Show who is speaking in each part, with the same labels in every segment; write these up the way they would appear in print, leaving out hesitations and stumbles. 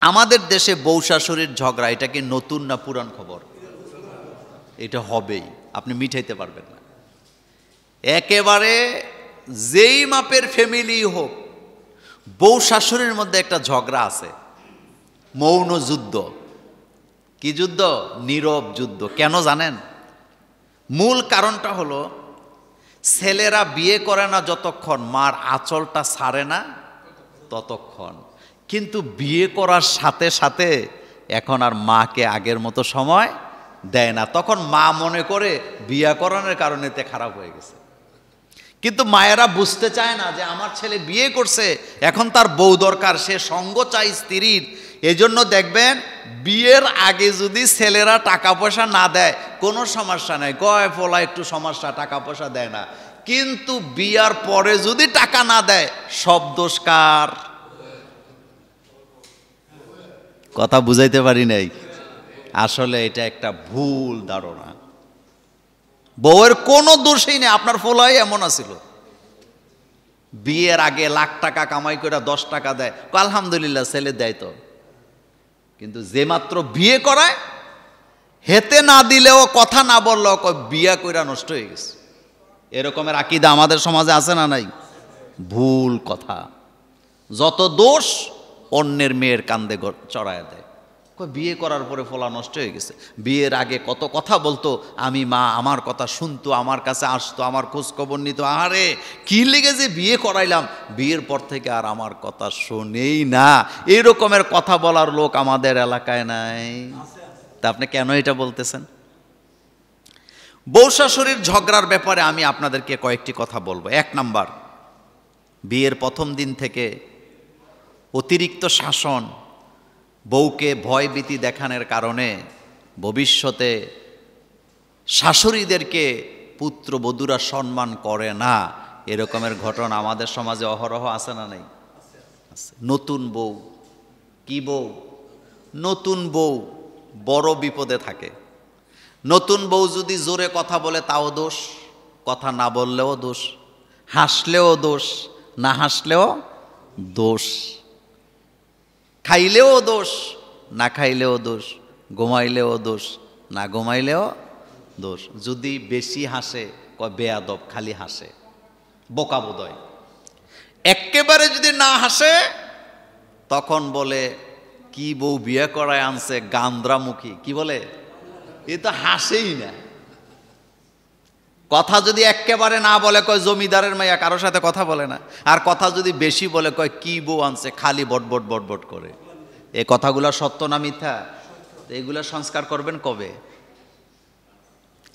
Speaker 1: আমাদের দেশে বউ শাশুড়ির ঝগড়া এটা কি নতুন না পুরান খবর? এটা হবেই, আপনি মিটাইতে পারবেন না। একেবারে যেই মাপের ফ্যামিলি হোক, বউ শাশুড়ির মধ্যে একটা ঝগড়া আছে, মৌন যুদ্ধ। কি যুদ্ধ? নীরব যুদ্ধ। কেন জানেন? মূল কারণটা হলো ছেলেরা বিয়ে করে না যতক্ষণ মার আঁচলটা ছাড়ে না ততক্ষণ, কিন্তু বিয়ে করার সাথে সাথে এখন আর মাকে আগের মতো সময় দেয় না। তখন মা মনে করে বিয়ে করানোর কারণে তে খারাপ হয়ে গেছে। কিন্তু মায়েরা বুঝতে চায় না যে আমার ছেলে বিয়ে করছে, এখন তার বউ দরকার, সে সঙ্গ চাই স্ত্রীর। এজন্য দেখবেন বিয়ের আগে যদি ছেলেরা টাকা পয়সা না দেয় কোনো সমস্যা নাই, গয় ফলা একটু সমস্যা, টাকা পয়সা দেয় না। কিন্তু বিয়ার পরে যদি টাকা না দেয়, সব দোষ কার? কথা বুঝাইতে পারি নাই? আসলে এটা একটা ভুল ধারণা। বউয়ের কোনো দোষই নেই, আপনার ফলাই এমন আছিল, বিয়ের আগে লাখ টাকা কামাই করে 10 টাকা দেয়, আলহামদুলিল্লাহ ছেলে দেয় তো। কিন্তু যে মাত্র বিয়ে করায়, হেতে না দিলেও, কথা না বললেও বিয়ে কইরা নষ্ট হয়ে গেছে। এরকমের আকীদা আমাদের সমাজে আছে না নাই? ভুল কথা। যত দোষ অন্যের মেয়ের কান্দে চড়ায় দেয়। বিয়ে করার পরে ফলা নষ্ট হয়ে গেছে। বিয়ের আগে কত কথা বলতো, আমি মা, আমার কথা শুনতো, আমার কাছে আসতো, আমার খোঁজ খবর নিত। আরে কি লেগে যে বিয়ে করাইলাম, বিয়ের পর থেকে আর আমার কথা শোনেই না। এরকমের কথা বলার লোক আমাদের এলাকায় নাই। তা আপনি কেন এটা বলতেছেন? বউ শাশুড়ির ঝগড়ার ব্যাপারে আমি আপনাদেরকে কয়েকটি কথা বলবো। 1 নাম্বার, বিয়ের প্রথম দিন থেকে অতিরিক্ত শাসন, বউকে ভয় ভীতি দেখানোর কারণে ভবিষ্যতে শাশুড়িদেরকে পুত্রবধূরা সম্মান করে না, এরকমের ঘটনা আমাদের সমাজে অহরহ আছে না নাই? নতুন বউ, কি বউ? নতুন বউ বড় বিপদে থাকে। নতুন বউ যদি জোরে কথা বলে তাও দোষ, কথা না বললেও দোষ, হাসলেও দোষ, না হাসলেও দোষ, খাইলেও দোষ, না খাইলেও দোষ, ঘুমাইলেও দোষ, না ঘুমাইলেও দোষ। যদি বেশি হাসে কয় বেয়াদব, খালি হাসে, বোকা বোধয়। একেবারে যদি না হাসে তখন বলে কি বউ বিয়ে করায় আনছে, গান্দ্রামুখী। কি বলে? এ তো হাসেই না। কথা যদি একেবারে না বলে কয় জমিদারের মাইয়া, কারোর সাথে কথা বলে না। আর কথা যদি বেশি বলে কয় কি বউ আনছে, খালি বটবট বটবট করে। এই কথাগুলো সত্য না মিথ্যা? এগুলা সংস্কার করবেন কবে?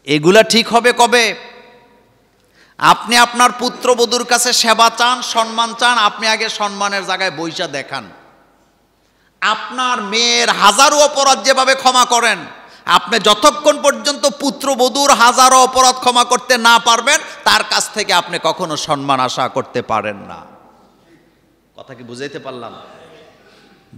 Speaker 1: এগুলা ঠিক হবে কবে? আপনি আপনার পুত্রবধূর কাছে সেবা চান, সম্মান চান, আপনি আগে সম্মানের জায়গায় বইসা দেখান। আপনার মেয়ের হাজারো অপরাধ যেভাবে ক্ষমা করেন, আপনি যতক্ষণ পর্যন্ত পুত্রবধূর হাজারো অপরাধ ক্ষমা করতে না পারবেন, তার কাছ থেকে আপনি কখনো সম্মান আশা করতে পারেন না। কথা কি বুঝাইতে পারলাম?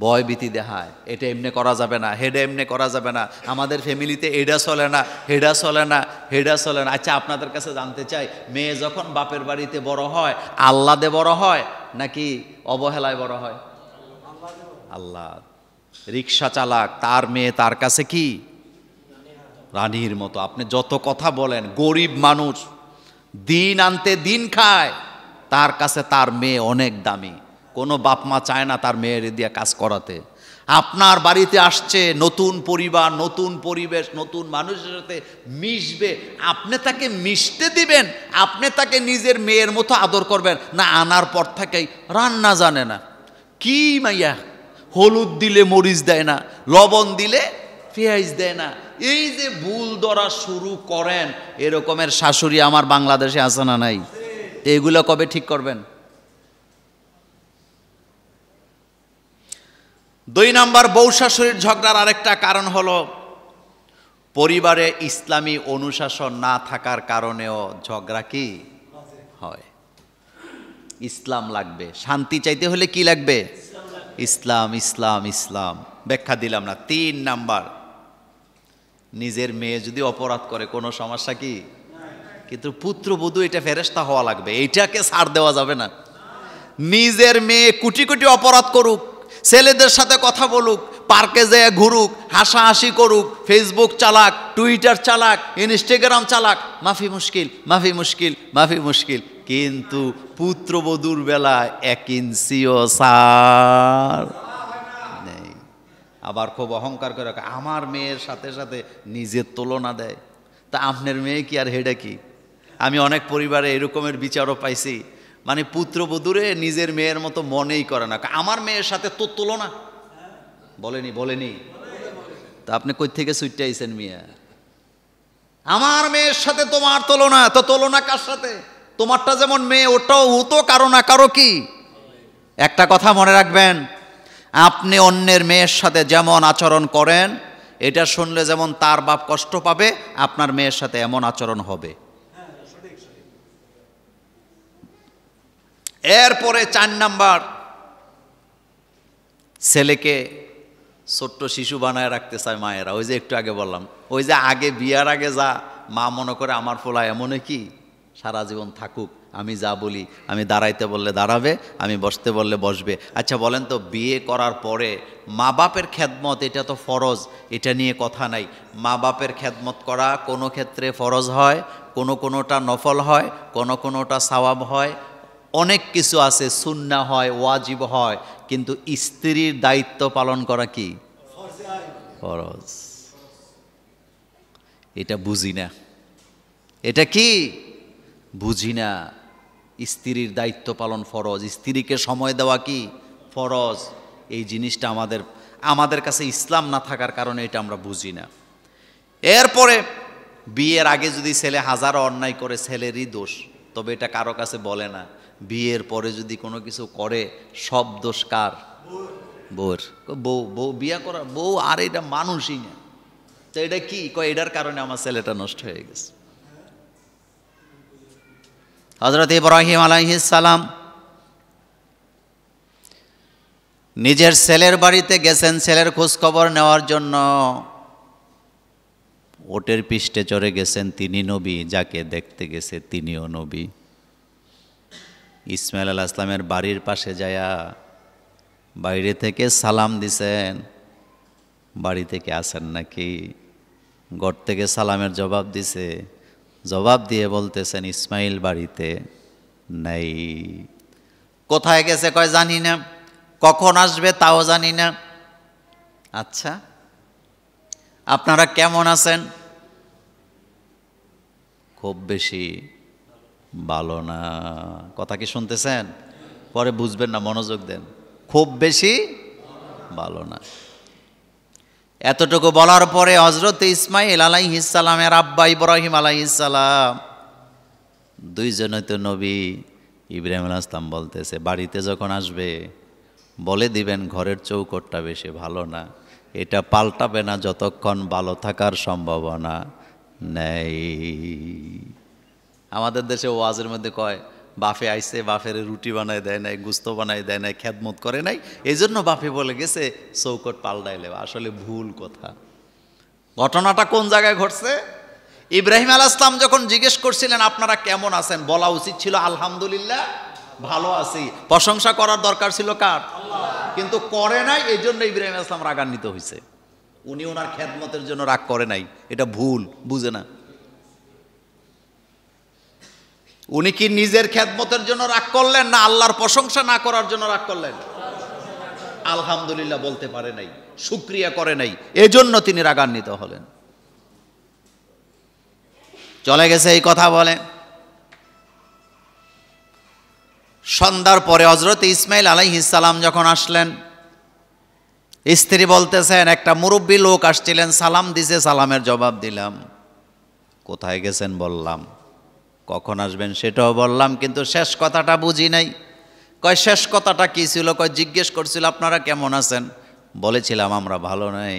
Speaker 1: ভয় ভীতি দেখায়, এটা এমনি করা যাবে না, হেডা এমনি করা যাবে না, আমাদের ফ্যামিলিতে এটা চলে না, হেডা চলে না, হেডা চলে না। আচ্ছা, আপনাদের কাছে জানতে চাই, মেয়ে যখন বাপের বাড়িতে বড় হয়, আল্লাদে বড় হয় নাকি অবহেলায় বড় হয়? আল্লাহ। রিক্সা চালাক, তার মেয়ে তার কাছে কি রানীর মতো। আপনি যত কথা বলেন, গরিব মানুষ দিন আনতে দিন খায়, তার কাছে তার মেয়ে অনেক দামি। কোনো বাপ মা চায় না তার মেয়ের দিয়ে কাজ করাতে। আপনার বাড়িতে আসছে নতুন পরিবার, নতুন পরিবেশ, নতুন মানুষের সাথে মিশবে, আপনি তাকে মিশতে দিবেন, আপনি তাকে নিজের মেয়ের মতো আদর করবেন না? আনার পর থেকেই রান্না জানে না, কি মাইয়া, হলুদ দিলে মরিচ দেয় না, লবণ দিলে পেঁয়াজ দেয় না, এই যে ভুল ধরা শুরু করেন, এরকমের শাশুড়ি আমার বাংলাদেশে আছে না নাই? এগুলো কবে ঠিক করবেন? 2 নাম্বার, বউ শাশুড়ির ঝগড়ার আরেকটা কারণ হলো পরিবারে ইসলামী অনুশাসন না থাকার কারণেও ঝগড়া কি হয়। ইসলাম লাগবে, শান্তি চাইতে হলে কি লাগবে? ইসলাম, ইসলাম, ইসলাম। ব্যাখ্যা দিলাম না? 3 নাম্বার, নিজের মেয়ে যদি অপরাধ করে কোনো সমস্যা কি? কিন্তু পুত্রবধূ এটা ফেরেশতা হওয়া লাগবে, এইটাকে ছাড় দেওয়া যাবে না। নিজের মেয়ে কোটি কোটি অপরাধ করুক, ছেলেদের সাথে কথা বলুক, পার্কে যেয়ে ঘুরুক, হাসাহাসি করুক, ফেসবুক চালাক, টুইটার চালাক, ইনস্টাগ্রাম চালাক, মাফি মুশকিল, মাফি মুশকিল, মাফি মুশকিল। কিন্তু পুত্রবধূর বেলায় 1 ইঞ্চিও ছাড় নেই। আবার খুব অহংকার করে আমার মেয়ের সাথে সাথে নিজের তুলনা দেয়। তা আপনার মেয়ে কি আর হেডা কি? আমি অনেক পরিবারে এরকমের বিচারও পাইছি, মানে পুত্রবধূরে নিজের মেয়ের মতো মনেই করে না। আমার মেয়ের সাথে তোর তুলনা বলেনি। তা আপনি কই থেকে ছুটতে আইছেন মিয়া? আমার মেয়ের সাথে তোমার তুলনা, তো তুলনা কার সাথে? তোমারটা যেমন মেয়ে, ওটাও হতো কারো না কারো কি। একটা কথা মনে রাখবেন, আপনি অন্যের মেয়ের সাথে যেমন আচরণ করেন, এটা শুনলে যেমন তার বাপ কষ্ট পাবে, আপনার মেয়ের সাথে এমন আচরণ হবে। এরপরে 4 নাম্বার, ছেলেকে ছোট্ট শিশু বানায় রাখতে চায় মায়েরা। ওই যে একটু আগে বললাম, ওই যে আগে বিয়ার আগে যা মা মনে করে আমার পোলা এমনই কি সারা জীবন থাকুক, আমি যা বলি, আমি দাঁড়াইতে বললে দাঁড়াবে, আমি বসতে বললে বসবে। আচ্ছা বলেন তো, বিয়ে করার পরে মা বাপের খেদমত এটা তো ফরজ, এটা নিয়ে কথা নাই। মা বাপের খেদমত করা কোনো ক্ষেত্রে ফরজ হয়, কোনোটা নফল হয়, কোনোটা সওয়াব হয়, অনেক কিছু আছে, সুন্নাহ হয়, ওয়াজিব হয়। কিন্তু স্ত্রীর দায়িত্ব পালন করা কি ফরজ? এটা বুঝি না। এটা কি বুঝি না? স্ত্রীর দায়িত্ব পালন ফরজ, স্ত্রীকে সময় দেওয়া কি ফরজ। এই জিনিসটা আমাদের কাছে ইসলাম না থাকার কারণে এটা আমরা বুঝি না। এরপরে বিয়ের আগে যদি ছেলে হাজারো অন্যায় করে, ছেলেরই দোষ, তবে এটা কারো কাছে বলে না। বিয়ের পরে যদি কোনো কিছু করে, সব দোষ কার? বউর। বউ বিয়া করা বউ, আর এটা মানুষই না। তো এটা কি কয়? এটার কারণে আমার ছেলেটা নষ্ট হয়ে গেছে। হযরত ইব্রাহিম আলাইহিস সালাম নিজের ছেলের বাড়িতে গেছেন ছেলের খোঁজ খবর নেওয়ার জন্য। ওটের পৃষ্ঠে চড়ে গেছেন, তিনি নবী, যাকে দেখতে গেছে তিনিও নবী। ইসমাইল আলাইহিস সালামের বাড়ির পাশে যায়া বাইরে থেকে সালাম দিছেন, বাড়ি থেকে আসেন নাকি? ঘর থেকে সালামের জবাব দিছে, জবাব দিয়ে বলতেছেন ইসমাইল বাড়িতে নাই। কোথায় গেছে কয় জানি না, কখন আসবে তাও জানি না। আচ্ছা আপনারা কেমন আছেন? খুব বেশি ভালো না। কথা কি শুনতেছেন? পরে বুঝবেন না, মনোযোগ দেন। খুব বেশি ভালো না। এতটুকু বলার পরে হযরত ইসমাইল আলাইহিস সালামের আব্বা ইব্রাহিম আলাইহিস সালাম, দুইজনই তো নবী। ইব্রাহিম আলাইহিস সালাম বলতেছে, বাড়িতে যখন আসবে বলে দিবেন ঘরের চৌকটটা বেশি ভালো না, এটা পাল্টাবে না যতক্ষণ ভালো থাকার সম্ভাবনা নেই। আমাদের দেশে ওয়াজের মধ্যে কয়, বাফে আইসে, বাফের রুটি বানায় দেয় নাই, গুস্ত বানায় দেয় নাই, খেদমত করে নাই, এই জন্য বাফে বলে গেছে চৌকট পাল্টাইলে। আসলে ভুল কথা। ঘটনাটা কোন জায়গায় ঘটছে? ইব্রাহিম আলাইহিস সালাম যখন জিজ্ঞেস করছিলেন আপনারা কেমন আছেন, বলা উচিত ছিল আলহামদুলিল্লাহ ভালো আছি। প্রশংসা করার দরকার ছিল কার? আল্লাহ। কিন্তু করে নাই, এই জন্য ইব্রাহিম আলাইহিস সালাম রাগান্বিত হয়েছে। উনি ওনার খেদমতের জন্য রাগ করে নাই, এটা ভুল, বুঝে না। উনি কি নিজের খেদমতের জন্য রাগ করলেন, না আল্লাহর প্রশংসা না করার জন্য রাগ করলেন? আলহামদুলিল্লাহ বলতে পারে নাই, শুকরিয়া করে নাই, এজন্য তিনি রাগান্বিত হলেন। চলে গেছে এই কথা বলে। সন্ধ্যার পরে হযরত ইসমাইল আলাইহিস সালাম যখন আসলেন, স্ত্রী বলতেছেন একটা মুরব্বী লোক আসছিলেন, সালাম দিছে, সালামের জবাব দিলাম। কোথায় গেছেন বললাম, কখন আসবেন সেটাও বললাম, কিন্তু শেষ কথাটা বুঝি নাই। কয় শেষ কথাটা কি ছিল? কয় জিজ্ঞেস করছিল আপনারা কেমন আছেন, বলেছিলাম আমরা ভালো নাই।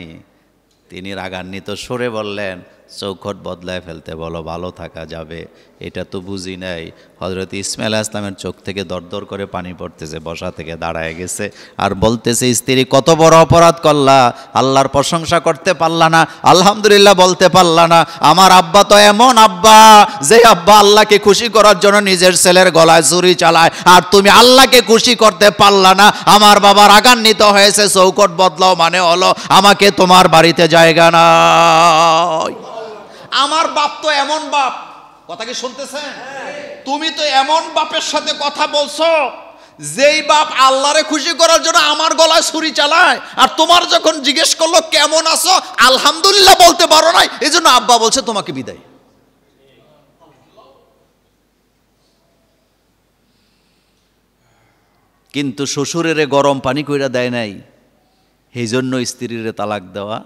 Speaker 1: তিনি রাগান্বিত সুরে বললেন চৌখট বদলায় ফেলতে বলো, ভালো থাকা যাবে। এটা তো বুঝি নাই। হযরত ইসমাইল আলাইহিস সালামের চোখ থেকে দরদর করে পানি পড়তেছে, বসা থেকে দাঁড়ায় গেছে আর বলতেছে, স্ত্রী কত বড় অপরাধ করলা, আল্লাহর প্রশংসা করতে পারলা না, আলহামদুলিল্লাহ বলতে পারলা না। আমার আব্বা তো এমন আব্বা, যে আব্বা আল্লাহকে খুশি করার জন্য নিজের ছেলের গলায় ছুরি চালায়, আর তুমি আল্লাহকে খুশি করতে পারলা না। আমার বাবা রাগান্বিত হয়েছে, চৌখট বদলাও মানে হলো আমাকে তোমার বাড়িতে জায়গা নাই। আমার বাপ তো এমন বাপ, কথা কি শুনতেছেন? তুমি তো এমন বাপের সাথে কথা বলছো, যেই বাপ আল্লাহরে খুশি করার জন্য আমার গলায় ছুরি চালায়, আর তোমার যখন জিজ্ঞেস করলো কেমন আছো, আলহামদুলিল্লাহ বলতে পারো নাই, এই জন্য আব্বা বলছে তোমাকে বিদায়। কিন্তু শ্বশুরেরে গরম পানি কইরা দেয় নাই, এই জন্য স্ত্রীরে তালাক দেওয়া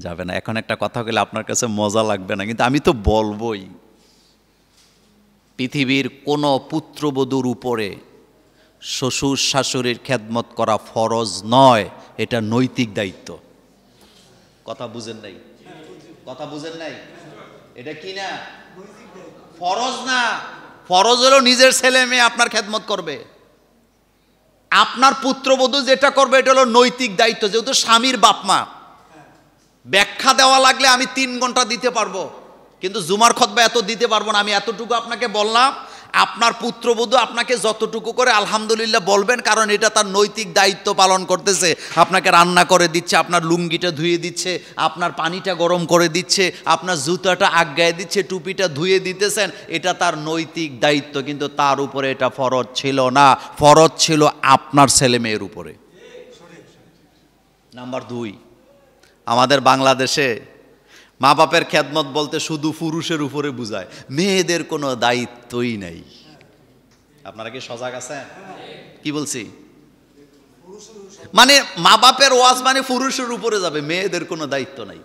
Speaker 1: যাবে না। এখন একটা কথা বলে আপনার কাছে মজা লাগবে না, কিন্তু আমি তো বলবই। পৃথিবীর কোনো পুত্রবধূর উপরে শ্বশুর শাশুড়ির খেদমত করা ফরজ নয়, এটা নৈতিক দায়িত্ব। কথা বুঝেন নাই? কথা বুঝেন নাই? এটা কি না? ফরজ না। ফরজ হলো নিজের ছেলে মেয়ে আপনার খেদমত করবে, আপনার পুত্রবধূ যেটা করবে এটা হলো নৈতিক দায়িত্ব। যেহেতু স্বামীর বাপ মা, ব্যাখ্যা দেওয়া লাগলে আমি 3 ঘন্টা দিতে পারবো, কিন্তু জুমার খুতবা এত দিতে পারবো না। আমি এতটুকু আপনাকে বললাম, আপনার পুত্রবধূ আপনাকে যতটুকু করে আলহামদুলিল্লাহ বলবেন, কারণ এটা তার নৈতিক দায়িত্ব পালন করতেছে। আপনাকে রান্না করে দিচ্ছে, আপনার লুঙ্গিটা ধুয়ে দিচ্ছে, আপনার পানিটা গরম করে দিচ্ছে, আপনার জুতাটা আগায় দিচ্ছে, টুপিটা ধুয়ে দিতেছেন, এটা তার নৈতিক দায়িত্ব। কিন্তু তার উপরে এটা ফরজ ছিল না, ফরজ ছিল আপনার ছেলে মেয়ের উপরে। নাম্বার 2, আমাদের বাংলাদেশে মা বাপের খেদমত বলতে শুধু পুরুষের উপরে বুঝায়, মেয়েদের কোনো দায়িত্বই নাই। আপনারা কি সজাগ আছেন? কি বলছি? মানে মা বাপের ওয়াজ মানে পুরুষের উপরে যাবে, মেয়েদের কোনো দায়িত্ব নাই।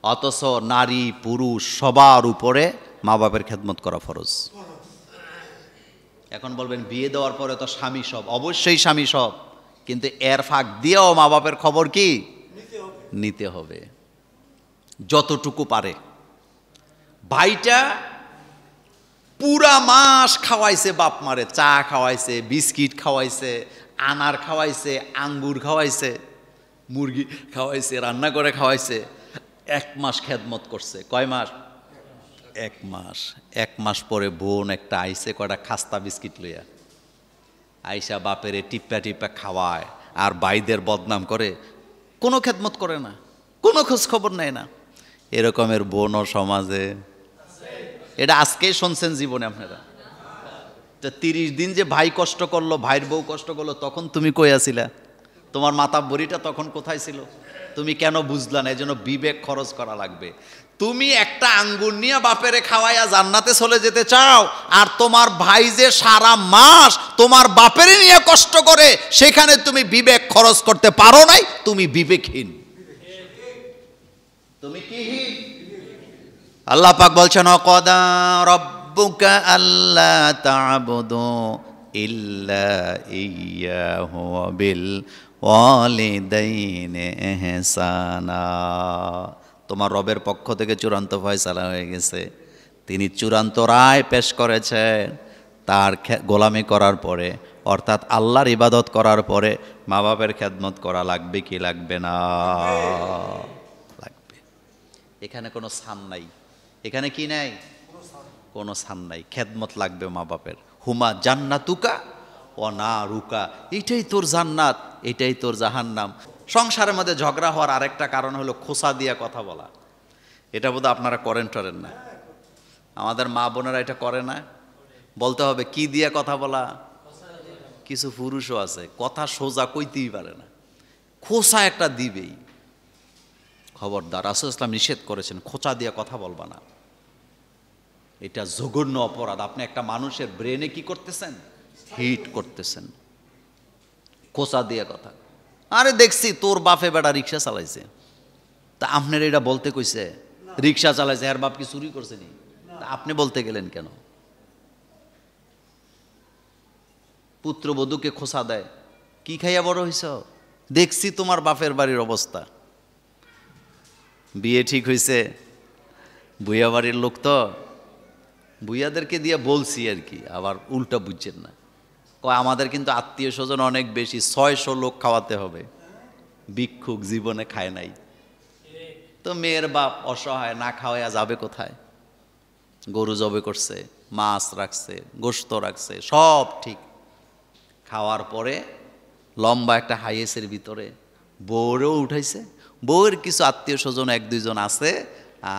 Speaker 1: অথচ নারী পুরুষ সবার উপরে মা বাপের খেদমত করা ফরজ। এখন বলবেন বিয়ে দেওয়ার পরে তো স্বামী সব, অবশ্যই স্বামী সব, কিন্তু এর ফাঁক দিয়েও মা বাপের খবর কি নিতে হবে, যতটুকু পারে। ভাইটা পুরা মাস খাওয়াইছে বাপ মারে, চা খাওয়াইছে, বিস্কিট খাওয়াইছে, আনার খাওয়াইছে, আঙ্গুর খাওয়াইছে, মুরগি খাওয়াইছে, রান্না করে খাওয়াইছে, 1 মাস খেদমত করছে। কয় মাস? 1 মাস। 1 মাস পরে বোন একটা আইসে কয়টা খাস্তা বিস্কিট লইয়া, আইসা বাপেরে টিপ্পা টিপ্পা খাওয়ায়, আর ভাইদের বদনাম করে, কোনো খেদমত করে না, কোনো খোঁজ খবর নেয় না। এরকমের বোনও সমাজে, এটা আজকেই শুনছেন জীবনে আপনারা। 30 দিন যে ভাই কষ্ট করলো, ভাইয়ের বউ কষ্ট করলো, তখন তুমি কই আছিলা? তোমার মাথা বড়িটা তখন কোথায় ছিল? তুমি কেন বুঝলা না? এই জন্য বিবেক খরচ করা লাগবে। তুমি একটা আঙ্গুর নিয়ে বাপেরে খাওয়াইয়া জান্নাতে চলে যেতে চাও, আর তোমার ভাই যে সারা মাস তোমার বাপেরে নিয়ে কষ্ট করে, সেখানে তুমি বিবেক খরচ করতে পারো নাই, তুমি বিবেকহীন। তুমি কি? আল্লাহ পাক বলছেন, ওয়াকাদা রাব্বুকা আল্লা তা'বুদু ইল্লা ইয়্যাহু ওয়া বিল ওয়ালিদাইনি ইহসানা। তোমার রবের পক্ষ থেকে চূড়ান্ত ফয়সালা হয়ে গেছে, তিনি চূড়ান্ত রায় পেশ করেছেন। তার গোলামি করার পরে, অর্থাৎ আল্লাহর ইবাদত করার পরে মা বাপের খেদমত করা লাগবে কি লাগবে না? লাগবে। এখানে কোনো ছান নাই, এখানে কি নাই? কোনো ছান নাই, খেদমত লাগবে মা বাপের। হুমা জান্নাতুকা ও না রুকা, এটাই তোর জান্নাত, এটাই তোর জাহান্নাম। সংসারের মধ্যে ঝগড়া হওয়ার আরেকটা কারণ হলো খোসা দিয়া কথা বলা। এটা বোধহয় আপনারা করেন না, আমাদের মা বোনেরা এটা করে না। বলতে হবে কি দিয়ে কথা বলা। কিছু পুরুষও আছে কথা সোজা কইতেই পারে না, খোসা একটা দিবেই। খবরদার, রাসূল ইসলাম নিষেধ করেছেন, খোঁচা দিয়ে কথা বলবা না। এটা জঘন্য অপরাধ। আপনি একটা মানুষের ব্রেনে কি করতেছেন? হিট করতেছেন, খোঁচা দিয়ে কথা। আরে দেখছি তোর বাপে বেটা রিক্সা চালাইছে, তা আপনার এটা বলতে কইছে? রিক্সা চালাইছে, এর বাপ কি চুরি করছে নি? তা আপনি বলতে গেলেন কেন? পুত্রবধূকে খোঁচা দেয়, কি খাইয়া বড় হইছ? দেখছি তোমার বাপের বাড়ির অবস্থা। বিয়ে ঠিক হয়েছে, বুইয়া বাড়ির লোক তো, বুইয়াদেরকে দিয়ে বলছি আর কি, আবার উল্টা বুঝছেন না। কয় আমাদের কিন্তু আত্মীয় স্বজন অনেক বেশি, 600 লোক খাওয়াতে হবে, ভিক্ষুক জীবনে খায় নাই। তো মেয়ের বাপ অসহায়, না খাওয়াইয়া যাবে কোথায়? গরু জবে করছে, মাছ রাখছে, গোশত রাখছে, সব ঠিক। খাওয়ার পরে লম্বা একটা হাইয়েসের ভিতরে বউরেও উঠাইছে। বউয়ের কিছু আত্মীয় স্বজন 1-2 জন আছে,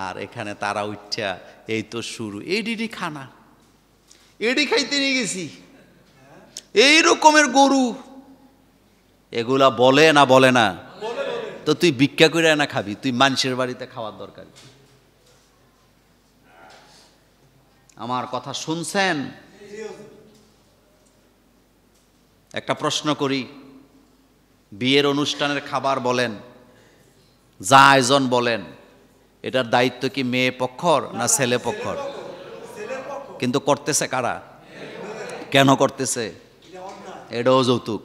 Speaker 1: আর এখানে তারা উঠা এই তো শুরু, এডিডি খানা, এডি খাইতে নিয়ে গেছি, এই রকমের গরু। এগুলা বলে না বলে না? তো তুই ভিক্ষা করে না খাবি, তুই মানুষের বাড়িতে খাওয়ার দরকার। আমার কথা শুনছেন? একটা প্রশ্ন করি, বিয়ের অনুষ্ঠানের খাবার বলেন, যা আয়োজন বলেন, এটার দায়িত্ব কি মেয়ে পক্ষর না ছেলে পক্ষর? কিন্তু করতেছে কারা? কেন করতেছে? এটাও যৌতুক।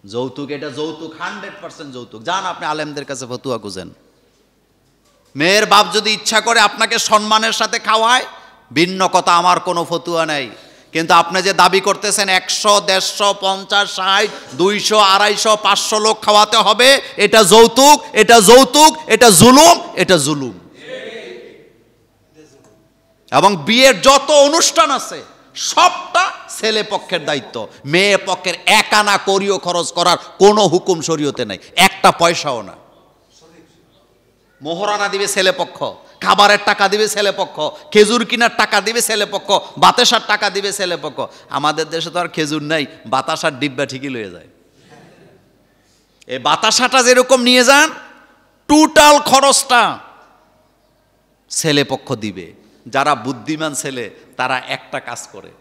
Speaker 1: যৌতুক, এটা যৌতুক, 100% যৌতুক। যান আপনি আলেমদের কাছে ফতুয়া খুঁজেন। মেয়ের বাপ যদি ইচ্ছা করে আপনাকে সম্মানের সাথে খাওয়ায়, ভিন্ন কথা, আমার কোনো ফতুয়া নেই। কিন্তু আপনি যে দাবি করতেছেন 100, 150, 50, 60, 200, 250, 500 লোক খাওয়াতে হবে, এটা যৌতুক, এটা যৌতুক, এটা জুলুম, এটা জুলুম। এবং বিয়ের যত অনুষ্ঠান আছে সবটা ছেলে পক্ষের দায়িত্ব। মেয়ে পক্ষের 1 আনা করিও খরচ করার কোনো হুকুম শরীয়তে নাই, 1 পয়সাও না। মোহরানা দিবে ছেলে পক্ষ, খাবারের টাকা দিবে ছেলে পক্ষ, খেজুর কিনার টাকা দিবে ছেলে পক্ষ, বাতাসার টাকা দিবে ছেলে পক্ষ। আমাদের দেশে তো আর খেজুর নাই, বাতাসার ডিব্বা ঠিকই লয়ে যায়। এই বাতাসাটা যেরকম নিয়ে যান, টোটাল খরচটা ছেলে পক্ষ দিবে। যারা বুদ্ধিমান ছেলে তারা একটা কাজ করে,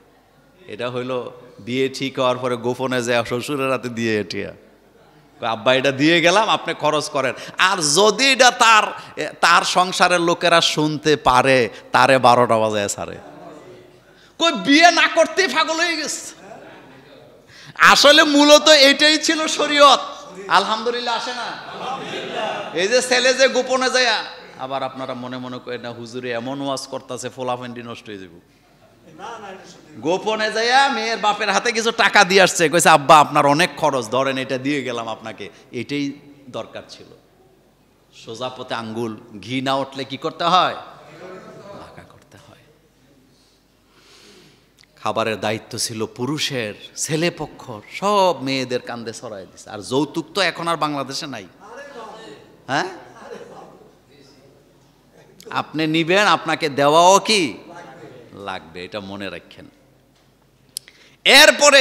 Speaker 1: এটা হইল বিয়ে ঠিক হওয়ার পরে গোপনে যায় শ্বশুরের হাতে দিয়ে এটিয়া, আব্বা এটা দিয়ে গেলাম, আপনি খরচ করেন। আর যদি এটা তার সংসারের লোকেরা শুনতে পারে, তারে 12টা বাজায় ছাড়ে। কই বিয়ে না করতেই পাগল হয়ে গেছে। আসলে মূলত এটাই ছিল শরীয়ত। আলহামদুলিল্লাহ আসে না? এই যে ছেলে যে গোপনে যায়, আবার আপনারা মনে মনে করেন না হুজুরে এমন ওয়াজ করতেছে ফোলাফেন্ডি নষ্ট হয়ে যাব। গোপনে যাইয়া মেয়ের বাপের হাতে কিছু টাকা দিয়ে আসছে, কইছে আব্বা আপনার অনেক খরচ, ধরেন এটা দিয়ে গেলাম আপনাকে। এটাই দরকার ছিল। সোজা পথে আঙ্গুল, ঘি না উঠলে কি করতে হয়? ভাগা করতে হয়। খাবারের দায়িত্ব ছিল পুরুষের, ছেলে পক্ষর সব মেয়েদের কান্দে ছড়াই দিছে। আর যৌতুক তো এখন আর বাংলাদেশে নাই। হ্যাঁ, আপনি নিবেন, আপনাকে দেওয়াও কি লাগবে, এটা মনে রাখেন। এরপরে